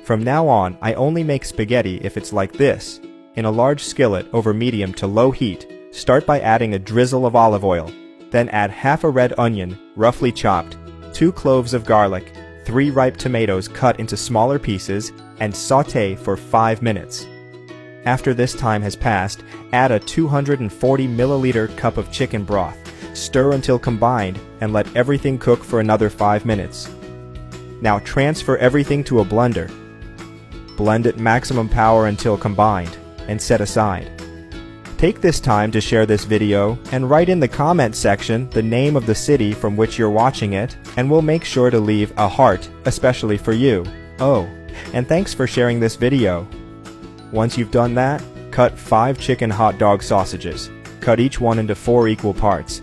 From now on, I only make spaghetti if it's like this. In a large skillet over medium to low heat, start by adding a drizzle of olive oil. Then add half a red onion, roughly chopped, 2 cloves of garlic, 3 ripe tomatoes cut into smaller pieces, and sauté for 5 minutes. After this time has passed, add a 240 milliliter cup of chicken broth. Stir until combined and let everything cook for another 5 minutes. Now transfer everything to a blender. Blend at maximum power until combined and set aside. Take this time to share this video and write in the comment section the name of the city from which you're watching it, and we'll make sure to leave a heart especially for you. Oh, and thanks for sharing this video. Once you've done that, cut 5 chicken hot dog sausages. Cut each one into 4 equal parts.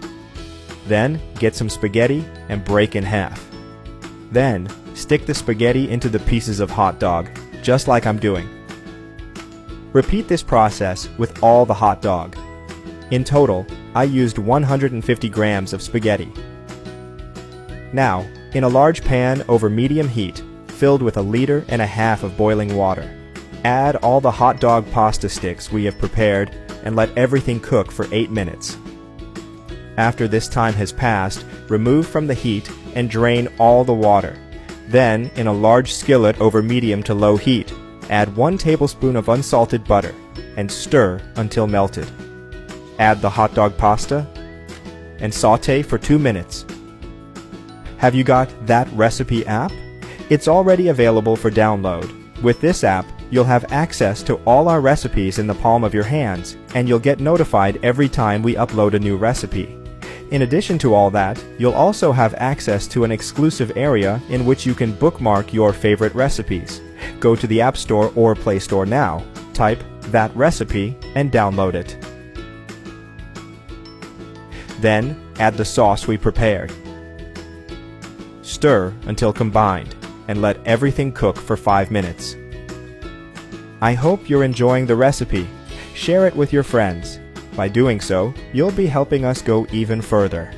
Then get some spaghetti and break in half. Then stick the spaghetti into the pieces of hot dog, just like I'm doing. Repeat this process with all the hot dog. In total, I used 150 grams of spaghetti. Now, in a large pan over medium heat, filled with 1.5 liters of boiling water, add all the hot dog pasta sticks we have prepared and let everything cook for 8 minutes. After this time has passed, remove from the heat and drain all the water. Then, in a large skillet over medium to low heat, add 1 tablespoon of unsalted butter and stir until melted. Add the hot dog pasta and sauté for 2 minutes. Have you got That Recipe app? It's already available for download. With this app, you'll have access to all our recipes in the palm of your hands, and you'll get notified every time we upload a new recipe. In addition to all that, you'll also have access to an exclusive area in which you can bookmark your favorite recipes. Go to the App Store or Play Store now, type That Recipe, and download it. Then, add the sauce we prepared. Stir until combined, and let everything cook for 5 minutes. I hope you're enjoying the recipe. Share it with your friends. By doing so, you'll be helping us go even further.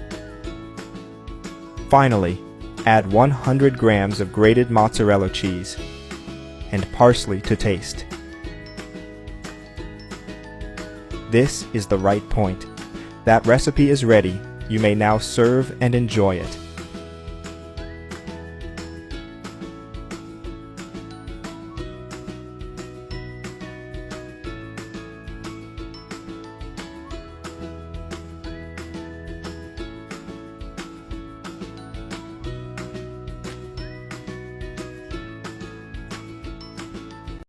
Finally, add 100 grams of grated mozzarella cheese and parsley to taste. This is the right point. That recipe is ready. You may now serve and enjoy it.